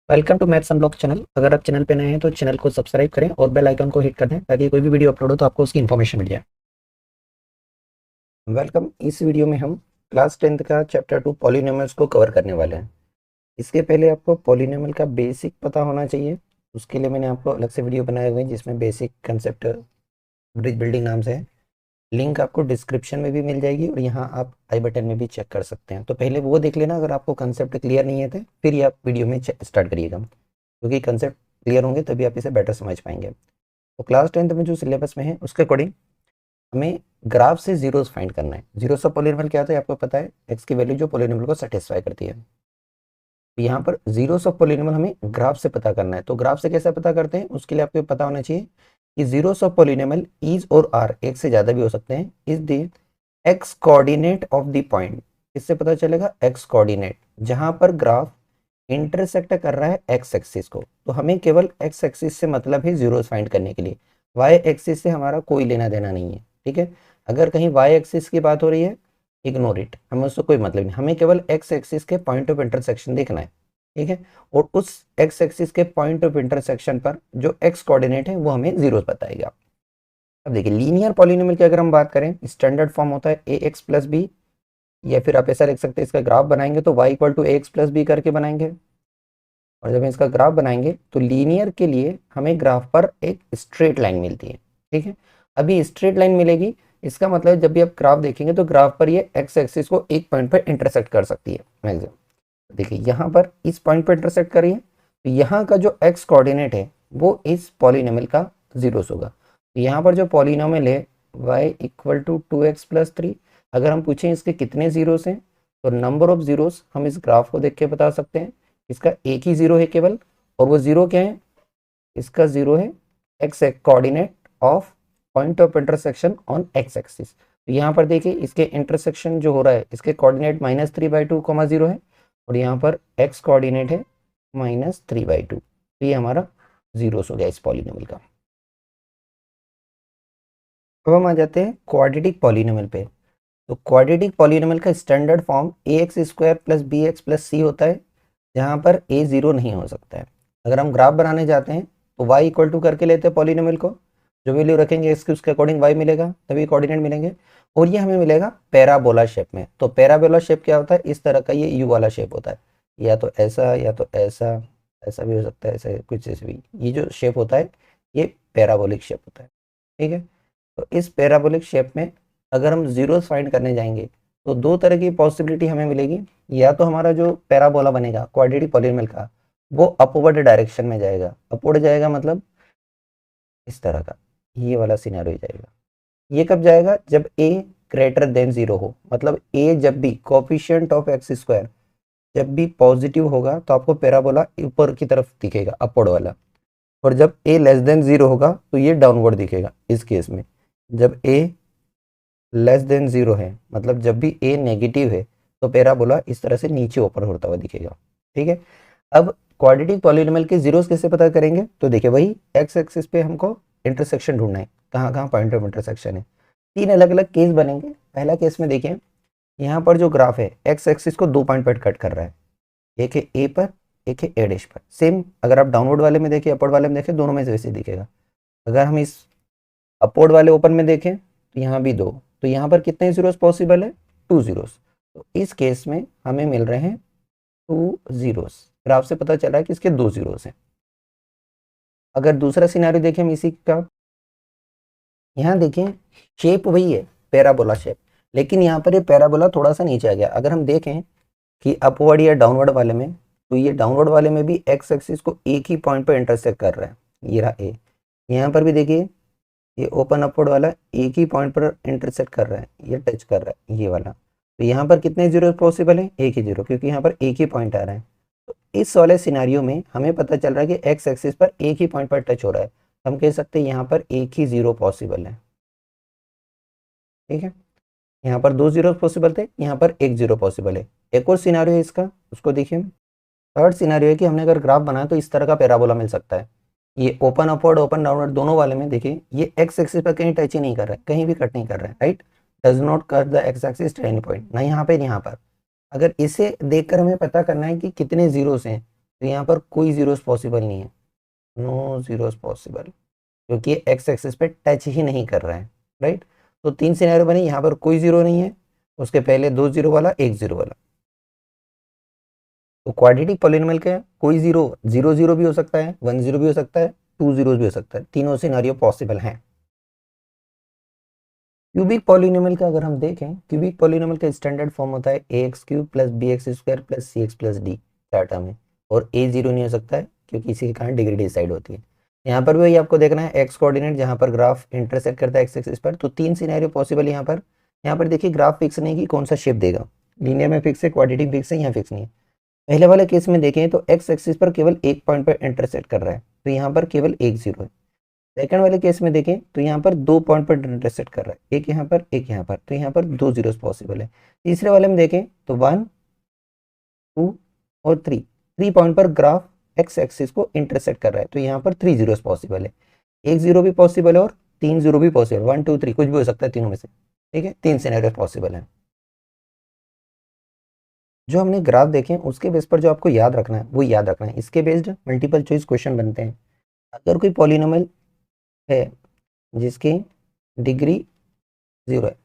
Welcome to maths unlock channel. अगर आप channel पे नए हैं तो चैनल को सब्सक्राइब करें और बेल आइकन को हिट कर दें ताकि कोई भी वीडियो अपलोड हो तो आपको उसकी इन्फॉर्मेशन मिल जाए। वेलकम। इस वीडियो में हम क्लास 10th का चैप्टर 2 पॉलिनोमियल्स को कवर करने वाले हैं। इसके पहले आपको पॉलिनोमियल का बेसिक पता होना चाहिए। उसके लिए मैंने आपको अलग से वीडियो बनाए हुए हैं जिसमें बेसिक कंसेप्ट ब्रिज बिल्डिंग नाम से है। लिंक आपको डिस्क्रिप्शन में भी मिल जाएगी और यहाँ आप आई बटन में भी चेक कर सकते हैं। तो पहले वो देख लेना अगर आपको कंसेप्ट क्लियर नहीं है तो फिर ये आप वीडियो में स्टार्ट करिएगा, क्योंकि कंसेप्ट क्लियर होंगे तभी आप इसे बेटर समझ पाएंगे। तो क्लास 10th में जो सिलेबस में है उसके अकॉर्डिंग हमें ग्राफ से जीरोस फाइंड करना है। जीरोस ऑफ पॉलिनोमियल क्या होता है आपको पता है, एक्स की वैल्यू जो पॉलिनोमियल को सेटिस्फाई करती है। तो यहाँ पर जीरोस ऑफ पॉलिनोमियल हमें ग्राफ से पता करना है। तो ग्राफ से कैसे पता करते हैं उसके लिए आपको पता होना चाहिए कि जीरोस ऑफ पॉलिनोमियल इज और आर एक से ज्यादा भी हो सकते हैं। Is the x coordinate of the point. इससे पता चलेगा एक्स कोऑर्डिनेट जहां पर ग्राफ इंटरसेक्ट कर रहा है एक्स एक्सिस को। तो हमें केवल एक्स एक्सिस से मतलब है जीरोस फाइंड करने के लिए, वाई एक्सिस से हमारा कोई लेना देना नहीं है। ठीक है, अगर कहीं वाई एक्सिस की बात हो रही है इग्नोर इट, हमें उससे कोई मतलब नहीं, हमें केवल एक्स एक्सिस के पॉइंट ऑफ इंटरसेक्शन देखना है। ठीक है, और उस एक्स एक्सिस के पॉइंट ऑफ इंटरसेक्शन पर जो एक्स कोऑर्डिनेट है वो हमें जीरो बताएगा। अब देखिए लीनियर पॉलिनोमियल की अगर हम बात करें, स्टैंडर्ड फॉर्म होता है ए एक्स प्लस बी, या फिर आप ऐसा लिख सकते हैं इसका ग्राफ बनाएंगे तो y equal to a x plus b करके बनाएंगे। और जब हम इसका ग्राफ बनाएंगे तो लीनियर के लिए हमें ग्राफ पर एक स्ट्रेट लाइन मिलती है। ठीक है, अभी स्ट्रेट लाइन मिलेगी, इसका मतलब जब भी आप ग्राफ देखेंगे तो ग्राफ पर ये एक्स एक्सिस को एक पॉइंट पर इंटरसेक्ट कर सकती है मैक्सिमम। देखिए यहाँ पर इस पॉइंट पर इंटरसेक्ट कर रही है, तो यहाँ का जो एक्स कोऑर्डिनेट है वो इस पॉलिनोमियल का जीरोस होगा। तो यहाँ पर जो पॉलिनोमियल है y इक्वल टू 2x+3, अगर हम पूछें इसके कितने जीरोस हैं तो नंबर ऑफ जीरोस हम इस ग्राफ को देख के बता सकते हैं। इसका एक ही जीरो है केवल, और वो जीरो क्या है, इसका जीरो है x coordinate of point of intersection on x axis. तो यहाँ पर देखिए इसके इंटरसेक्शन जो हो रहा है इसके कोऑर्डिनेट -3/2, 0 है, और यहाँ पर एक्स कोऑर्डिनेट है -3/2। तो ये हमारा जीरोस हो गया इस पॉलिनोमियल का। अब हम आ जाते हैं क्वाड्रेटिक पॉलिनोमियल पे। तो क्वाड्रेटिक पॉलिनोमियल का standard form A x square plus B x plus C होता है, जहाँ पर ए जीरो नहीं हो सकता है। अगर हम ग्राफ बनाने जाते हैं तो वाई इक्वल टू करके लेते हैं पॉलिनोमियल को, जो वैल्यू रखेंगे इसके उसके अकॉर्डिंग वाई मिलेगा, तभी कोऑर्डिनेट मिलेंगे, और ये हमें मिलेगा पैराबोला शेप में। तो पैराबोला शेप क्या होता है, इस तरह का ये यू वाला शेप होता है, या तो ऐसा या तो ऐसा, ऐसा भी हो सकता है, ऐसा कुछ ऐसे भी। ये जो शेप होता है ये पैराबोलिक शेप होता है। ठीक है, तो इस पैराबोलिक शेप में अगर हम जीरोस फाइंड करने जाएंगे तो दो तरह की पॉसिबिलिटी हमें मिलेगी। या तो हमारा जो पैराबोला बनेगा क्वाड्रेटिक पॉलिनोमियल का वो अपवर्ड डायरेक्शन में जाएगा। अपवर्ड जाएगा मतलब इस तरह का, ये वाला सिनेरियो जाएगा। ये कब जाएगा, जब a ग्रेटर देन जीरो हो, मतलब a जब भी कोफिशिएंट ऑफ एक्स स्क्वायर जब भी पॉजिटिव होगा तो आपको पैराबोला ऊपर की तरफ दिखेगा, अपवर्ड वाला। और जब a लेस देन जीरो होगा तो ये डाउनवर्ड दिखेगा। इस केस में जब a लेस देन जीरो है, मतलब जब भी a नेगेटिव है, तो पैराबोला इस तरह से नीचे ऊपर होता हुआ दिखेगा। ठीक है, अब क्वाड्रेटिक पॉलिनोमियल के जीरोस कैसे पता करेंगे, तो देखिए वही एक्स एक्सिस पे हमको इंटरसेक्शन ढूंढना है, कहाँ कहाँ पॉइंट ऑफ इंटरसेक्शन है। तीन अलग अलग केस बनेंगे। पहला केस में देखिए यहाँ पर जो ग्राफ है एक्स एक्सिस को दो पॉइंट पर कट कर रहा है, एक है ए पर, एक है ए डैश पर। सेम अगर आप डाउनवर्ड वाले में देखें अपवर्ड वाले में देखें, दोनों में से वैसे दिखेगा। अगर हम इस अपवर्ड वाले ओपन में देखें तो यहाँ भी दो, तो यहाँ पर कितने जीरोस पॉसिबल है, 2 जीरोस। तो इस केस में हमें मिल रहे हैं 2 जीरोस। ग्राफ से पता चल रहा है कि इसके 2 जीरोस हैं। अगर दूसरा सिनेरियो देखें हम इसी का, यहाँ देखें शेप वही है पैराबोला शेप, लेकिन यहाँ पर ये पैराबोला थोड़ा सा नीचे आ गया। अगर हम देखें कि अपवर्ड या डाउनवर्ड वाले में, तो ये डाउनवर्ड वाले में भी एक्स एक्सिस को एक ही पॉइंट पर इंटरसेक्ट कर रहा है, ये रहा ए। यहाँ पर भी देखिए ये ओपन अपवर्ड वाला एक ही पॉइंट पर इंटरसेक्ट कर रहा है, ये टच कर रहा है ये वाला। तो यहाँ पर कितने जीरो पॉसिबल है, एक ही जीरो, क्योंकि यहाँ पर एक ही पॉइंट आ रहा है। तो इस वाले सिनारियो में हमें पता चल रहा है कि एक्स एक्सिस पर एक ही पॉइंट पर टच हो रहा है, हम कह सकते हैं यहाँ पर एक ही जीरो पॉसिबल है। ठीक है, यहाँ पर 2 जीरो पॉसिबल थे, यहाँ पर एक जीरो पॉसिबल है। एक और सिनारियो है इसका, उसको देखिए। थर्ड सिनारियो है कि हमने अगर ग्राफ बनाया तो इस तरह का पैराबोला मिल सकता है। ये ओपन अपवर्ड ओपन डाउनवर्ड दोनों वाले में देखिए ये एक्स एक्सिस पर कहीं टच ही नहीं कर रहा है, कहीं भी कट नहीं कर रहा है, right, does not cut the x axis at any point, ना यहाँ पे यहाँ पर। अगर इसे देखकर हमें पता करना है कि कितने जीरोस हैं, तो यहाँ पर कोई जीरोस पॉसिबल नहीं है, नो जीरोस पॉसिबल, क्योंकि ये एक्स एक्सिस पे टच ही नहीं कर रहा है, राइट। तो 3 सिनेरियो बने, यहाँ पर कोई जीरो नहीं है, उसके पहले 2 जीरो वाला, 1 जीरो वाला। तो क्वाड्रेटिक पॉलिनोमियल का कोई जीरो, 0 0 भी हो सकता है, 1 0 भी हो सकता है, 2 जीरो भी हो सकता है, तीनों सिनेरियो पॉसिबल हैं। क्यूबिक पॉलिनोमियल का अगर हम देखें, क्यूबिक पॉलिनोमियल का स्टैंडर्ड फॉर्म होता है A x cube plus B x square plus C x plus D, चार टर्म है, और ए जीरो नहीं हो सकता है क्योंकि इसी के कारण डिग्री डिसाइड होती है। यहाँ पर भी वही आपको देखना है, एक्स कोऑर्डिनेट जहाँ पर ग्राफ इंटरसेक्ट करता है एक्स एक्सिस पर, तो 3 सिनेरियो पॉसिबल यहाँ पर। यहाँ पर देखिए ग्राफ फिक्स नहीं कि कौन सा शेप देगा, लीनियर में फिक्स है, क्वाड्रेटिक फिक्स है, यहाँ फिक्स नहीं है। पहले वाले केस में देखें तो एक्स एक्सिस पर केवल एक पॉइंट पर इंटरसेक्ट कर रहा है, तो यहाँ पर केवल एक जीरो है। सेकंड वाले केस में देखें तो यहाँ पर 2 पॉइंट पर इंटरसेक्ट कर रहा है, एक यहाँ पर एक यहाँ पर, तो यहाँ पर 2 जीरोस पॉसिबल है। तीसरे वाले में देखें तो 1 2 और 3 पॉइंट पर ग्राफ एक्स एक्सिस को इंटरसेक्ट कर रहा है, तो यहाँ पर 3 जीरोस पॉसिबल है। एक जीरो भी पॉसिबल है और 3 जीरो भी पॉसिबल, 1 2 3 कुछ भी हो सकता है तीनों में से, ठीक है। 3 सिनेरियो पॉसिबल है। जो हमने ग्राफ देखे उसके बेस पर जो आपको याद रखना है वो याद रखना है, इसके बेस्ड मल्टीपल चॉइस क्वेश्चन बनते हैं। अगर कोई पॉलिनोमियल है जिसकी डिग्री 0 है,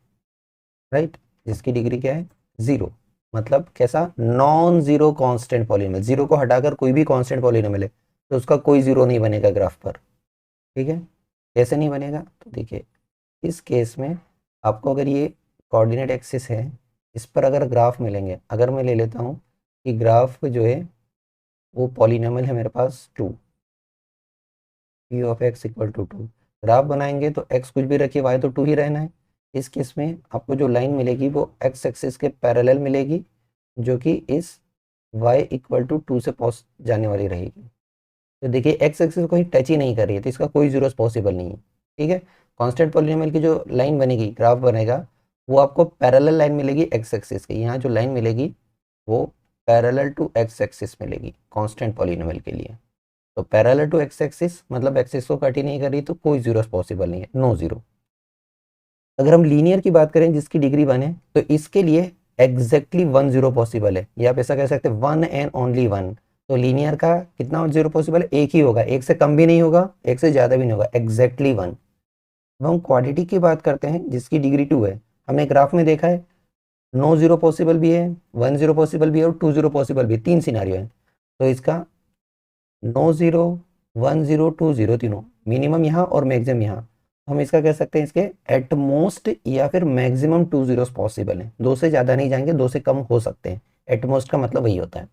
राइट, जिसकी डिग्री क्या है 0, मतलब कैसा, non zero constant polynomial, zero को हटाकर कोई भी कांस्टेंट पॉलिनोमियल है तो उसका कोई जीरो नहीं बनेगा ग्राफ पर, ठीक है। कैसे नहीं बनेगा, तो देखिए इस केस में आपको अगर ये कोऑर्डिनेट एक्सिस है, इस पर अगर ग्राफ मिलेंगे, अगर मैं ले लेता हूँ कि ग्राफ जो है वो पॉलिनोमियल है मेरे पास 2, p of x equal to 2, graph बनाएंगे तो एक्स कुछ भी रखिए, वाई तो 2 ही रहना है। इस केस में आपको जो लाइन मिलेगी वो एक्स एक्सिस के पैरेलल मिलेगी, जो कि इस y इक्वल टू 2 से पॉस जाने वाली रहेगी। तो देखिए एक्स एक्सिस को ही टच ही नहीं कर रही है, तो इसका कोई जीरो पॉसिबल नहीं है, ठीक है। कांस्टेंट पॉलिनोमियल की जो लाइन बनेगी, ग्राफ बनेगा, वो आपको पैरेलल लाइन मिलेगी एक्स एक्सिस की, यहाँ जो लाइन मिलेगी वो पैरेलल टू एक्स एक्सिस मिलेगी कांस्टेंट पॉलिनोमियल के लिए। तो पैरेलल टू एक्स एक्सिस मतलब एक्सिस को कट ही नहीं कर रही, तो कोई जीरो पॉसिबल नहीं है, नो जीरो। अगर हम लीनियर की बात करें जिसकी डिग्री 1 है, तो इसके लिए एग्जैक्टली 1 जीरो पॉसिबल है, या आप ऐसा कह सकते हैं 1 एंड ओनली 1। तो लीनियर का कितना जीरो पॉसिबल है, एक ही होगा, एक से कम भी नहीं होगा, एक से ज़्यादा भी नहीं होगा, एग्जैक्टली 1। अब हम क्वाड्रेटिक की बात करते हैं जिसकी डिग्री 2 है, हमने ग्राफ में देखा है नो जीरो पॉसिबल भी है, 1 जीरो पॉसिबल भी है और 2 जीरो पॉसिबल भी, 3 सिनारियो है। तो इसका नो जीरो, 1 जीरो, 2 जीरो, तीनों मिनिमम यहाँ और मैक्सिमम यहाँ, हम इसका कह सकते हैं इसके एट मोस्ट या फिर मैक्सिमम 2 जीरोस पॉसिबल है, 2 से ज़्यादा नहीं जाएंगे, 2 से कम हो सकते हैं, एट मोस्ट का मतलब वही होता है।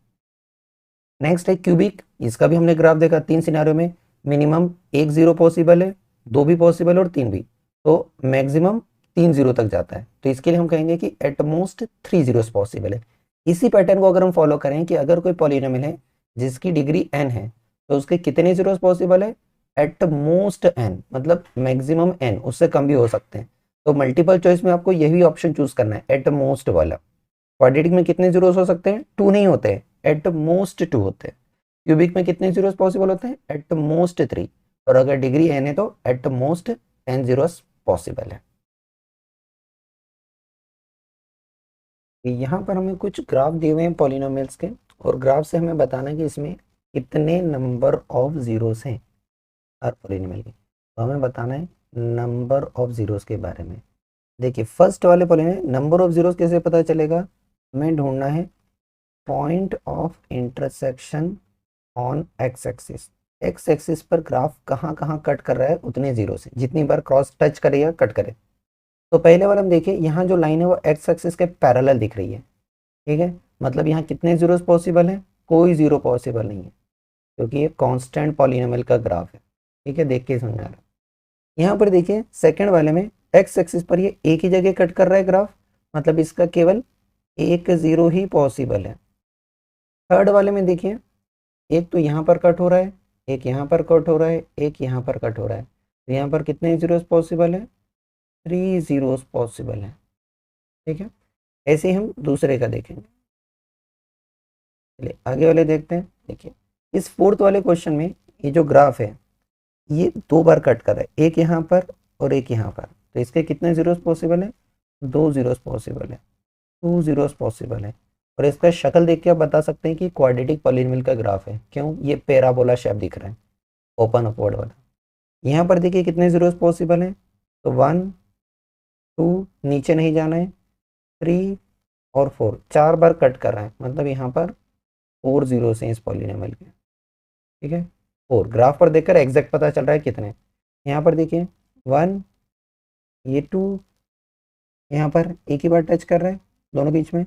नेक्स्ट है क्यूबिक, इसका भी हमने ग्राफ देखा, 3 सिनारियो में मिनिमम 1 जीरो पॉसिबल है, 2 भी पॉसिबल और 3 भी, तो मैक्सिमम 3 जीरो तक जाता है, तो इसके लिए हम कहेंगे कि एट मोस्ट 3 जीरोस पॉसिबल है। इसी पैटर्न को अगर हम फॉलो करें कि अगर कोई पॉलिनोमियल है जिसकी डिग्री n है, तो उसके कितने जीरोस पॉसिबल है, एट मोस्ट n, मतलब मैक्सिमम n, उससे कम भी हो सकते हैं। तो मल्टीपल चॉइस में आपको यही ऑप्शन चूज करना है, एट मोस्ट वाला। क्वाड्रेटिक में कितने जीरोस हो सकते हैं, 2 नहीं होते हैं, एट मोस्ट 2 होते हैं। क्यूबिक में कितने जीरोस पॉसिबल होते हैं, एट मोस्ट 3, और अगर डिग्री n है तो at most n zeros possible है। यहाँ पर हमें कुछ ग्राफ दिए हुए हैं पॉलिनोमियल्स के, और ग्राफ से हमें बताना है कि इसमें कितने नंबर ऑफ जीरोस हैं हर पॉलिनोमियल के, तो हमें बताना है नंबर ऑफ जीरोस के बारे में। देखिए फर्स्ट वाले पॉलिनोमियल नंबर ऑफ जीरोस कैसे पता चलेगा, हमें ढूंढना है point of intersection on x axis, x axis पर ग्राफ कहाँ कहाँ कट कर रहा है उतने जीरो से, जितनी बार क्रॉस टच करेगा कट करे। तो पहले वाला हम देखिए, यहाँ जो लाइन है वो एक्स एक्सिस के पैरेलल दिख रही है, ठीक है, मतलब यहाँ कितने जीरोस पॉसिबल है, कोई जीरो पॉसिबल नहीं है, क्योंकि ये कांस्टेंट पॉलिनोमियल का ग्राफ है, ठीक है, देख के समझा रहा है। यहाँ पर देखिए सेकंड वाले में एक्स एक्सिस पर ये एक ही जगह कट कर रहा है ग्राफ, मतलब इसका केवल एक जीरो ही पॉसिबल है। थर्ड वाले में देखिए एक तो यहाँ पर कट हो रहा है, एक यहाँ पर कट हो रहा है, एक यहाँ पर कट हो रहा है, तो यहाँ पर कितने जीरोस पॉसिबल है, 3 जीरोस पॉसिबल है, ठीक है। ऐसे ही हम दूसरे का देखेंगे, चलिए आगे वाले देखते हैं। देखिए इस फोर्थ वाले क्वेश्चन में ये जो ग्राफ है ये 2 बार कट कर रहा है, एक यहाँ पर और एक यहाँ पर, तो इसके कितने जीरोस पॉसिबल है, 2 जीरोस पॉसिबल है, 2 जीरोस पॉसिबल है। और इसका शक्ल देख के आप बता सकते हैं कि क्वाड्रेटिक पॉलिनोमियल का ग्राफ है। क्यों? ये पैराबोला शेप दिख रहा है, ओपन अपवर्ड वाला। यहाँ पर देखिए कितने जीरोस पॉसिबल हैं, तो 1 2, नीचे नहीं जाना है, 3 और 4, 4 बार कट कर रहा है, मतलब यहाँ पर 4 जीरोस हैं इस पॉलिनोमियल के। ठीक है, 4 ग्राफ पर देखकर एग्जैक्ट पता चल रहा है कितने। यहाँ पर देखिए 1, ये 2, यहाँ पर एक ही बार टच कर रहा है दोनों बीच में,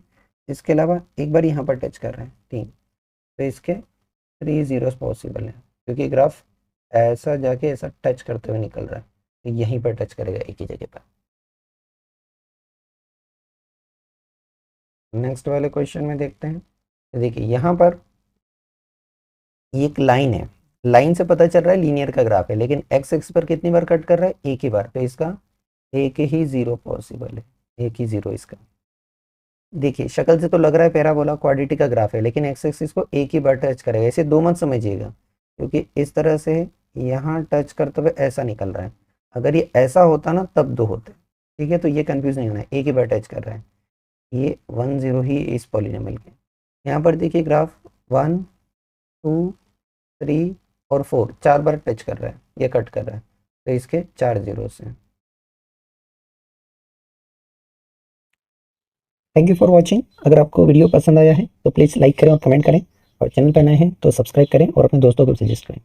इसके अलावा एक बार यहाँ पर टच कर रहा है 3, तो इसके 3 जीरोस पॉसिबल है, क्योंकि ग्राफ ऐसा जाके ऐसा टच करते हुए निकल रहा है, तो यहीं पर टच करेगा एक ही जगह पर। नेक्स्ट वाले क्वेश्चन में देखते हैं। तो देखिए यहाँ पर एक लाइन है, लाइन से पता चल रहा है लीनियर का ग्राफ है, लेकिन एक्स एक्स पर कितनी बार कट कर रहा है? एक ही बार, तो इसका एक ही जीरो पॉसिबल है, एक ही जीरो इसका। देखिए शक्ल से तो लग रहा है पैराबोला क्वाड्रेटिक का ग्राफ है, लेकिन एक्स एक्सिस को एक ही बार टच करेगा, इसे दो मत समझिएगा, क्योंकि इस तरह से यहाँ टच करते हुए ऐसा निकल रहा है, अगर ये ऐसा होता ना तब दो होते। ठीक है, तो ये कंफ्यूज नहीं होना है, एक ही बार टच कर रहा है, ये 1 0 ही इस पॉलिनोमियल के। यहाँ पर देखिए ग्राफ 1 2 3 और 4, 4 बार टच कर रहा है, ये कट कर रहा है, तो इसके 4 जीरोस हैं। Thank you for watching. अगर आपको वीडियो पसंद आया है तो प्लीज़ लाइक करें और कमेंट करें, और चैनल पर नए हैं तो सब्सक्राइब करें और अपने दोस्तों को सजेस्ट करें।